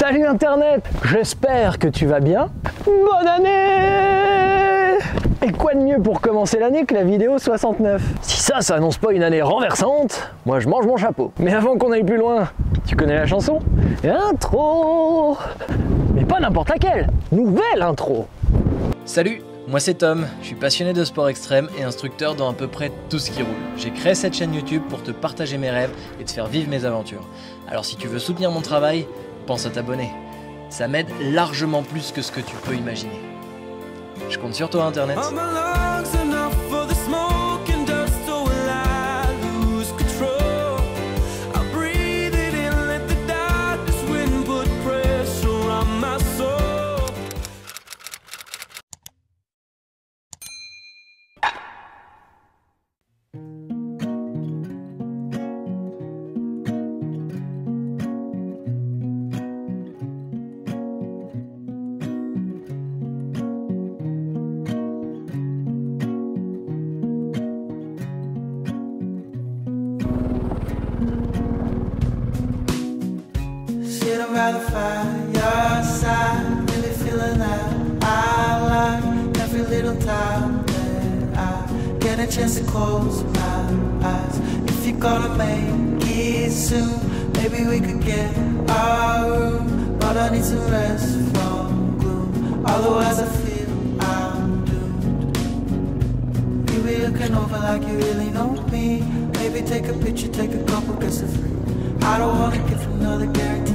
Salut Internet, j'espère que tu vas bien. Bonne année! Et quoi de mieux pour commencer l'année que la vidéo 69? Si ça annonce pas une année renversante, moi je mange mon chapeau. Mais avant qu'on aille plus loin, tu connais la chanson? Intro! Mais pas n'importe laquelle, nouvelle intro! Salut, moi c'est Tom, je suis passionné de sport extrême et instructeur dans à peu près tout ce qui roule. J'ai créé cette chaîne YouTube pour te partager mes rêves et te faire vivre mes aventures. Alors si tu veux soutenir mon travail, pense à t'abonner. Ça m'aide largement plus que ce que tu peux imaginer. Je compte sur toi Internet. By the fireside, really feeling that I like every little time that I get a chance to close my eyes. If you're gonna make it soon, maybe we could get our room, but I need some rest from gloom. Otherwise I feel I'm doomed. You be looking over like you really know me. Maybe take a picture, take a couple, guess it's free. I don't wanna give another guarantee.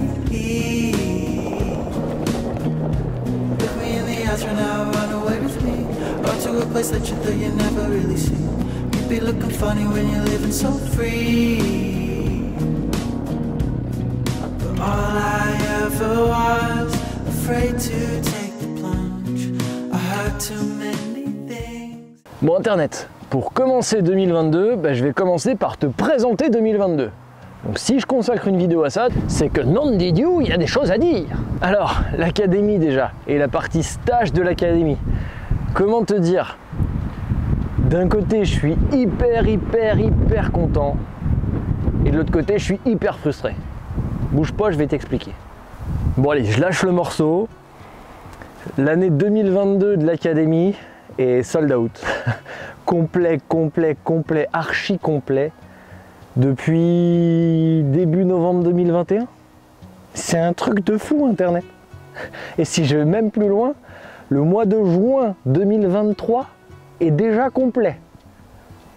Look me in the eyes right now, run away with me. Or to a place that you thought you never really see. You'd be looking funny when you're living so free. But all I ever was, afraid to take the plunge. I heard too many things. Bon Internet, pour commencer 2022, je vais commencer par te présenter 2022. Donc si je consacre une vidéo à ça, c'est que non de Dieu, il y a des choses à dire. Alors, l'académie déjà, et la partie stage de l'académie. Comment te dire? D'un côté, je suis hyper content. Et de l'autre côté, je suis hyper frustré. Bouge pas, je vais t'expliquer. Bon allez, je lâche le morceau. L'année 2022 de l'académie est sold out. complet, archi complet. Depuis début novembre 2021. C'est un truc de fou Internet. Et si je vais même plus loin, le mois de juin 2023 est déjà complet.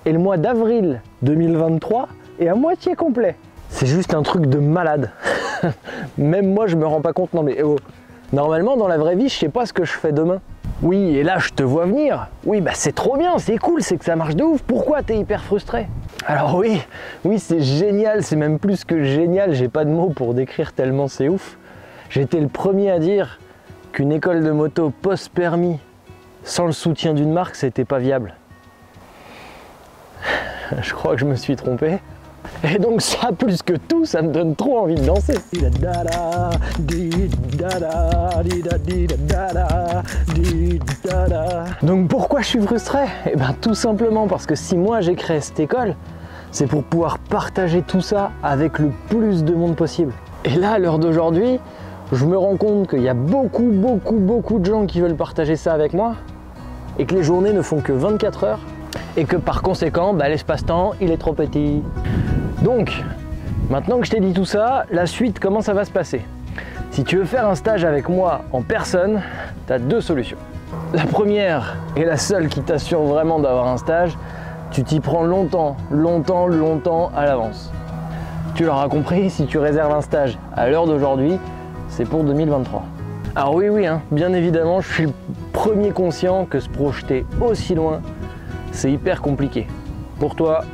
Et le mois d'avril 2023 est à moitié complet. C'est juste un truc de malade. Même moi je me rends pas compte. Non mais oh, normalement dans la vraie vie je sais pas ce que je fais demain. Oui, et là je te vois venir. Oui, c'est trop bien, c'est cool, c'est que ça marche de ouf. Pourquoi t'es hyper frustré? Alors oui, c'est génial, c'est même plus que génial. J'ai pas de mots pour décrire tellement c'est ouf. J'étais le premier à dire qu'une école de moto post-permis sans le soutien d'une marque, c'était pas viable. Je crois que je me suis trompé. Et donc ça, plus que tout, ça me donne trop envie de danser. Donc pourquoi je suis frustré? Eh bien tout simplement parce que si moi j'ai créé cette école, c'est pour pouvoir partager tout ça avec le plus de monde possible. Et là, à l'heure d'aujourd'hui, je me rends compte qu'il y a beaucoup de gens qui veulent partager ça avec moi et que les journées ne font que 24 heures et que par conséquent, l'espace-temps, il est trop petit. Donc, maintenant que je t'ai dit tout ça, la suite, comment ça va se passer? Si tu veux faire un stage avec moi en personne, tu as deux solutions. La première, et la seule qui t'assure vraiment d'avoir un stage, tu t'y prends longtemps à l'avance. Tu l'auras compris, si tu réserves un stage à l'heure d'aujourd'hui, c'est pour 2023. Alors oui, bien évidemment, je suis le premier conscient que se projeter aussi loin, c'est hyper compliqué. Pour toi,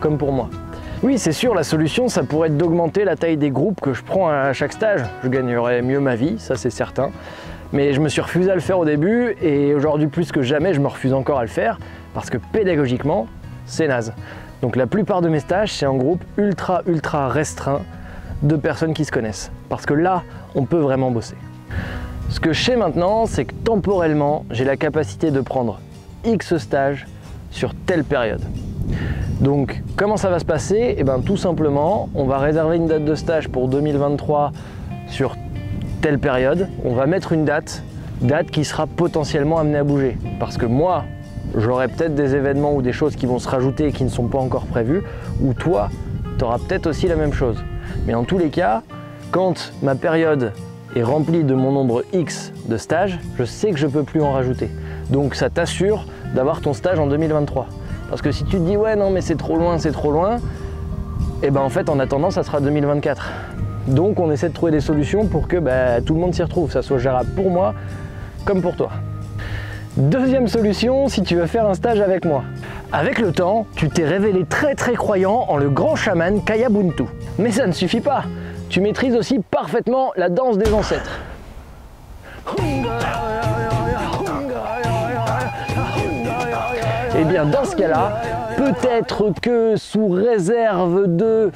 comme pour moi. Oui, c'est sûr, la solution, ça pourrait être d'augmenter la taille des groupes que je prends à chaque stage. Je gagnerais mieux ma vie, ça c'est certain. Mais je me suis refusé à le faire au début et aujourd'hui plus que jamais, je me refuse encore à le faire parce que pédagogiquement, c'est naze. Donc la plupart de mes stages, c'est en groupe ultra restreint de personnes qui se connaissent. Parce que là, on peut vraiment bosser. Ce que je sais maintenant, c'est que temporellement, j'ai la capacité de prendre X stages sur telle période. Donc, comment ça va se passer? Eh bien, tout simplement, on va réserver une date de stage pour 2023 sur telle période, on va mettre une date qui sera potentiellement amenée à bouger. Parce que moi, j'aurai peut-être des événements ou des choses qui vont se rajouter et qui ne sont pas encore prévues, ou toi, tu auras peut-être aussi la même chose. Mais en tous les cas, quand ma période est remplie de mon nombre X de stages, je sais que je ne peux plus en rajouter. Donc ça t'assure d'avoir ton stage en 2023. Parce que si tu te dis ouais non mais c'est trop loin, et ben en fait en attendant ça sera 2024. Donc on essaie de trouver des solutions pour que tout le monde s'y retrouve, ça soit gérable pour moi comme pour toi. Deuxième solution, si tu veux faire un stage avec moi. Avec le temps, tu t'es révélé très croyant en le grand chaman Kaya Buntu. Mais ça ne suffit pas, tu maîtrises aussi parfaitement la danse des ancêtres. Et bien dans ce cas-là, peut-être que sous réserve de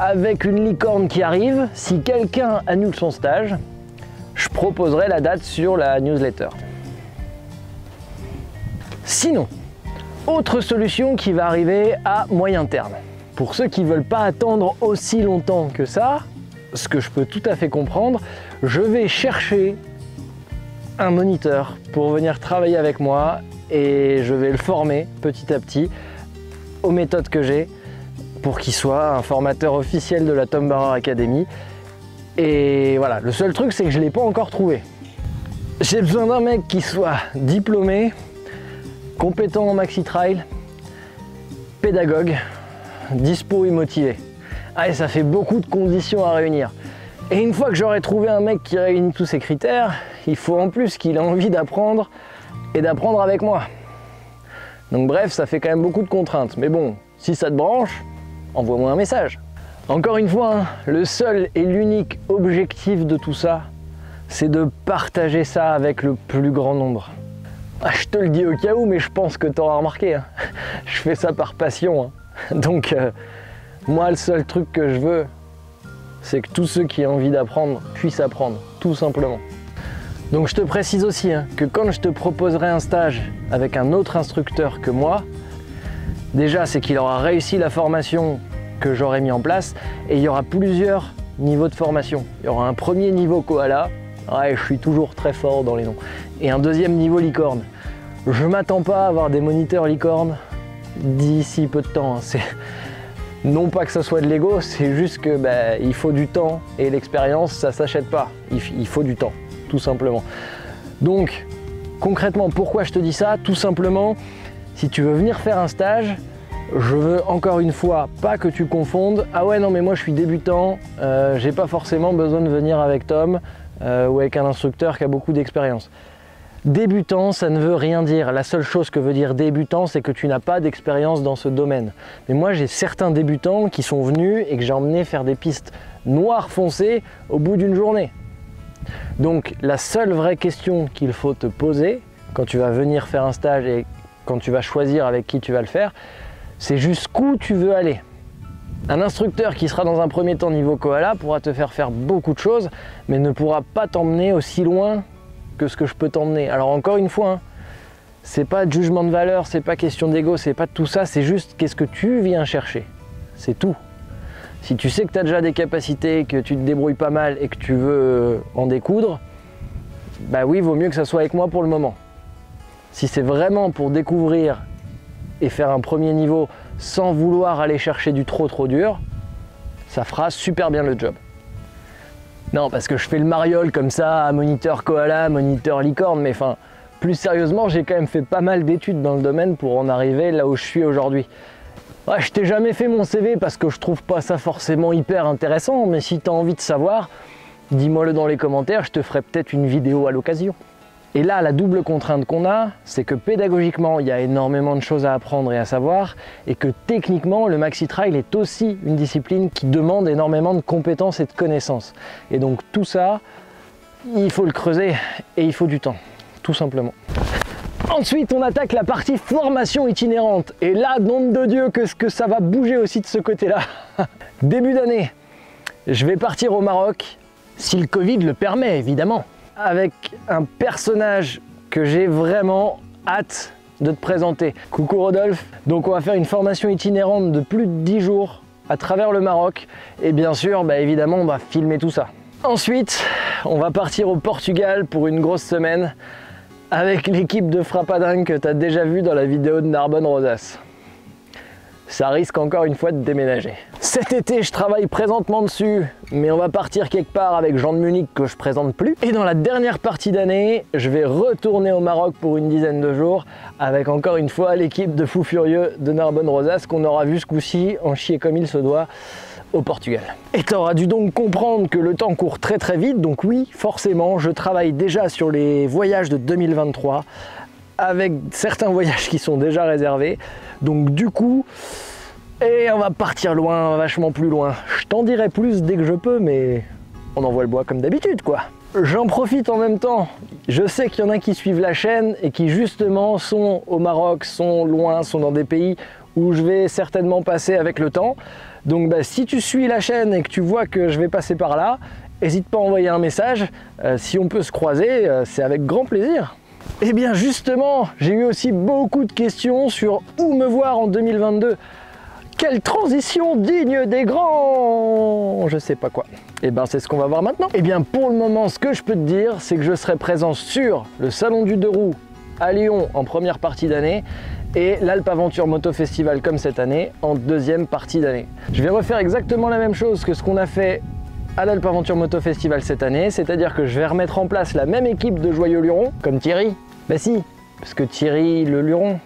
avec une licorne qui arrive, si quelqu'un annule son stage, je proposerai la date sur la newsletter. Sinon, autre solution qui va arriver à moyen terme. Pour ceux qui ne veulent pas attendre aussi longtemps que ça, ce que je peux tout à fait comprendre, je vais chercher un moniteur pour venir travailler avec moi et je vais le former petit à petit aux méthodes que j'ai pour qu'il soit un formateur officiel de la Tom Barrer Academy. Et voilà, le seul truc c'est que je ne l'ai pas encore trouvé. J'ai besoin d'un mec qui soit diplômé, compétent en maxi trail, pédagogue, dispo et motivé. Ah, et ça fait beaucoup de conditions à réunir. Et une fois que j'aurai trouvé un mec qui réunit tous ces critères, il faut en plus qu'il ait envie d'apprendre et d'apprendre avec moi. Donc bref, ça fait quand même beaucoup de contraintes. Mais bon, si ça te branche, envoie-moi un message. Encore une fois, hein, le seul et l'unique objectif de tout ça, c'est de partager ça avec le plus grand nombre. Ah, je te le dis au cas où, mais je pense que tu auras remarqué. Hein. Je fais ça par passion. Hein. Donc, moi, le seul truc que je veux, c'est que tous ceux qui ont envie d'apprendre puissent apprendre, tout simplement. Donc je te précise aussi hein, que quand je te proposerai un stage avec un autre instructeur que moi, déjà c'est qu'il aura réussi la formation que j'aurai mis en place et il y aura plusieurs niveaux de formation. Il y aura un premier niveau koala, ouais, je suis toujours très fort dans les noms, et un deuxième niveau licorne. Je m'attends pas à avoir des moniteurs licorne d'ici peu de temps. Hein. Non pas que ça soit de l'ego, c'est juste que il faut du temps et l'expérience ça s'achète pas, il faut du temps. Tout simplement. Donc concrètement, pourquoi je te dis ça? Tout simplement, si tu veux venir faire un stage, je veux encore une fois pas que tu confondes. Ah ouais non mais moi je suis débutant, j'ai pas forcément besoin de venir avec Tom ou avec un instructeur qui a beaucoup d'expérience. Débutant, ça ne veut rien dire. La seule chose que veut dire débutant, c'est que tu n'as pas d'expérience dans ce domaine. Mais moi j'ai certains débutants qui sont venus et que j'ai emmené faire des pistes noires foncées au bout d'une journée. Donc la seule vraie question qu'il faut te poser quand tu vas venir faire un stage et quand tu vas choisir avec qui tu vas le faire, c'est jusqu'où tu veux aller. Un instructeur qui sera dans un premier temps niveau koala pourra te faire beaucoup de choses, mais ne pourra pas t'emmener aussi loin que ce que je peux t'emmener. Alors encore une fois, hein, c'est pas de jugement de valeur, c'est pas question d'ego, c'est pas de tout ça, c'est juste qu'est-ce que tu viens chercher. C'est tout. Si tu sais que tu as déjà des capacités, que tu te débrouilles pas mal et que tu veux en découdre, bah oui, vaut mieux que ça soit avec moi pour le moment. Si c'est vraiment pour découvrir et faire un premier niveau sans vouloir aller chercher du trop dur, ça fera super bien le job. Non, parce que je fais le mariole comme ça, moniteur koala, moniteur licorne, mais enfin, plus sérieusement, j'ai quand même fait pas mal d'études dans le domaine pour en arriver là où je suis aujourd'hui. Ouais, je t'ai jamais fait mon CV parce que je trouve pas ça forcément hyper intéressant, mais si tu as envie de savoir, dis-moi-le dans les commentaires, je te ferai peut-être une vidéo à l'occasion. Et là, la double contrainte qu'on a, c'est que pédagogiquement, il y a énormément de choses à apprendre et à savoir, et que techniquement, le maxi trail est aussi une discipline qui demande énormément de compétences et de connaissances. Et donc tout ça, il faut le creuser et il faut du temps, tout simplement. Ensuite, on attaque la partie formation itinérante. Et là, nom de Dieu, que ça va bouger aussi de ce côté-là. Début d'année, je vais partir au Maroc, si le Covid le permet, évidemment, avec un personnage que j'ai vraiment hâte de te présenter. Coucou Rodolphe. Donc on va faire une formation itinérante de plus de 10 jours à travers le Maroc. Et bien sûr, évidemment, on va filmer tout ça. Ensuite, on va partir au Portugal pour une grosse semaine avec l'équipe de Frappadingue que tu as déjà vu dans la vidéo de Narbonne Rosas. Ça risque encore une fois de déménager. Cet été, je travaille présentement dessus, mais on va partir quelque part avec Jean de Munich que je présente plus. Et dans la dernière partie d'année, je vais retourner au Maroc pour une dizaine de jours avec encore une fois l'équipe de fous furieux de Narbonne Rosas qu'on aura vu ce coup-ci en chier comme il se doit au Portugal. Et tu auras dû donc comprendre que le temps court très très vite, donc oui, forcément, je travaille déjà sur les voyages de 2023 avec certains voyages qui sont déjà réservés. Donc du coup, on va partir loin, vachement plus loin. Je t'en dirai plus dès que je peux, mais on envoie le bois comme d'habitude, quoi. J'en profite en même temps. Je sais qu'il y en a qui suivent la chaîne et qui justement sont au Maroc, sont loin, sont dans des pays où je vais certainement passer avec le temps. Donc si tu suis la chaîne et que tu vois que je vais passer par là, n'hésite pas à envoyer un message. Si on peut se croiser, c'est avec grand plaisir. Et bien justement, j'ai eu aussi beaucoup de questions sur où me voir en 2022. Quelle transition digne des grands! Je sais pas quoi. Et ben c'est ce qu'on va voir maintenant. Et bien pour le moment, ce que je peux te dire, c'est que je serai présent sur le Salon du 2 roues à Lyon en première partie d'année et l'Alpe Aventure Moto Festival comme cette année en deuxième partie d'année. Je vais refaire exactement la même chose que ce qu'on a fait à l'Alpe Aventure Moto Festival cette année, c'est-à-dire que je vais remettre en place la même équipe de joyeux lurons, comme Thierry. Bah si, parce que Thierry le luron.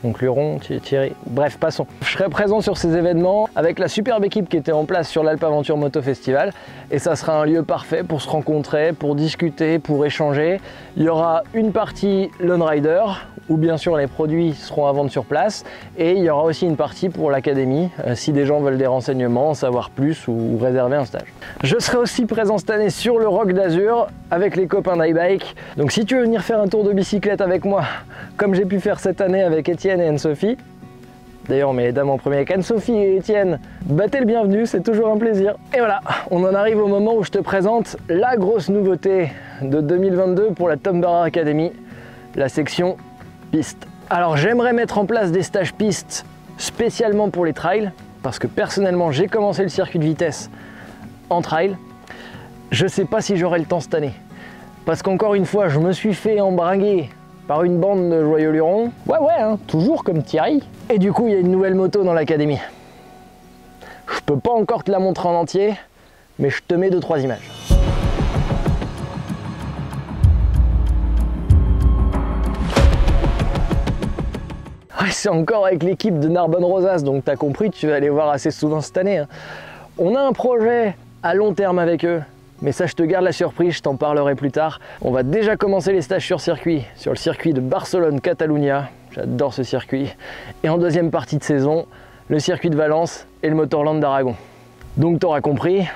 Donc luron, Thierry, bref, passons. Je serai présent sur ces événements avec la superbe équipe qui était en place sur l'Alpe Aventure Moto Festival et ça sera un lieu parfait pour se rencontrer, pour discuter, pour échanger. Il y aura une partie Lone Rider où bien sûr les produits seront à vendre sur place et il y aura aussi une partie pour l'académie si des gens veulent des renseignements, en savoir plus ou réserver un stage. Je serai aussi présent cette année sur le Roc d'Azur avec les copains d'iBike. Donc si tu veux venir faire un tour de bicyclette avec moi, comme j'ai pu faire cette année avec Étienne et Anne-Sophie, d'ailleurs mes dames en premier avec Anne-Sophie et Étienne, bah t'es le bienvenu, c'est toujours un plaisir. Et voilà, on en arrive au moment où je te présente la grosse nouveauté de 2022 pour la Tom Barra Academy, la section piste. Alors j'aimerais mettre en place des stages pistes spécialement pour les trails, parce que personnellement j'ai commencé le circuit de vitesse en trail. Je sais pas si j'aurai le temps cette année, parce qu'encore une fois je me suis fait embringuer par une bande de joyeux lurons. Ouais, hein, toujours comme Thierry. Et du coup, il y a une nouvelle moto dans l'académie. Je peux pas encore te la montrer en entier, mais je te mets 2-3 images. Ouais, c'est encore avec l'équipe de Narbonne Rosas, donc t'as compris, tu vas les voir assez souvent cette année. Hein. On a un projet à long terme avec eux. Mais ça, je te garde la surprise, je t'en parlerai plus tard. On va déjà commencer les stages sur circuit, sur le circuit de Barcelone-Catalunya. J'adore ce circuit. Et en deuxième partie de saison, le circuit de Valence et le Motorland d'Aragon. Donc tu auras compris,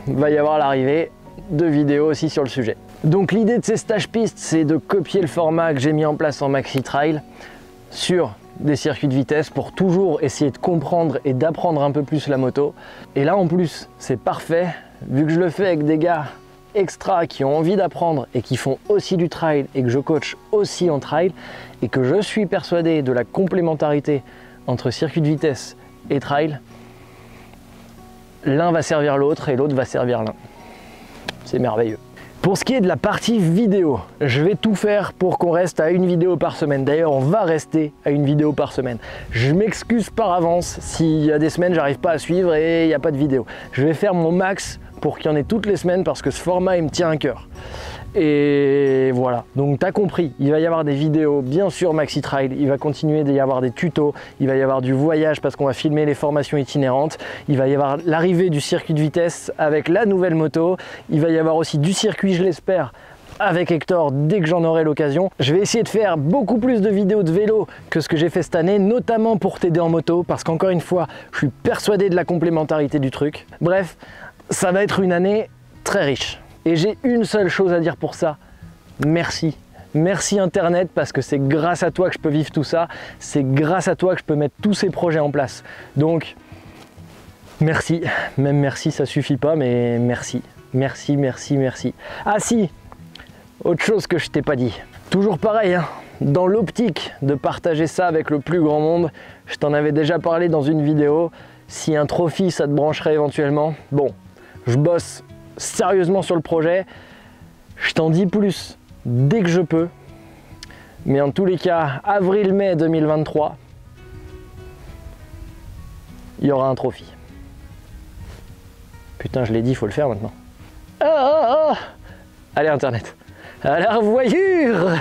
il va y avoir l'arrivée de vidéos aussi sur le sujet. Donc l'idée de ces stages pistes, c'est de copier le format que j'ai mis en place en Maxi Trail sur des circuits de vitesse pour toujours essayer de comprendre et d'apprendre un peu plus la moto. Et là en plus, c'est parfait. Vu que je le fais avec des gars extra qui ont envie d'apprendre et qui font aussi du trail et que je coach aussi en trail et que je suis persuadé de la complémentarité entre circuit de vitesse et trail, l'un va servir l'autre et l'autre va servir l'un. C'est merveilleux. Pour ce qui est de la partie vidéo, je vais tout faire pour qu'on reste à une vidéo par semaine. D'ailleurs, on va rester à une vidéo par semaine. Je m'excuse par avance s'il y a des semaines, j'arrive pas à suivre et il n'y a pas de vidéo. Je vais faire mon max pour qu'il y en ait toutes les semaines parce que ce format, il me tient à cœur. Et voilà, donc tu as compris, il va y avoir des vidéos, bien sûr Maxi Trail, il va continuer d'y avoir des tutos, il va y avoir du voyage parce qu'on va filmer les formations itinérantes, il va y avoir l'arrivée du circuit de vitesse avec la nouvelle moto, il va y avoir aussi du circuit, je l'espère, avec Hector dès que j'en aurai l'occasion. Je vais essayer de faire beaucoup plus de vidéos de vélo que ce que j'ai fait cette année, notamment pour t'aider en moto, parce qu'encore une fois, je suis persuadé de la complémentarité du truc. Bref, ça va être une année très riche. Et j'ai une seule chose à dire pour ça, merci. Merci Internet parce que c'est grâce à toi que je peux vivre tout ça, c'est grâce à toi que je peux mettre tous ces projets en place. Donc, merci, même merci ça suffit pas, mais merci, merci, merci, merci. Ah si, autre chose que je t'ai pas dit, toujours pareil, hein, dans l'optique de partager ça avec le plus grand monde, je t'en avais déjà parlé dans une vidéo, si un trophy ça te brancherait éventuellement, bon, je bosse sérieusement sur le projet. Je t'en dis plus dès que je peux. Mais en tous les cas, avril-mai 2023, il y aura un trophy. Putain, je l'ai dit, il faut le faire maintenant. Allez Internet, à la revoyure.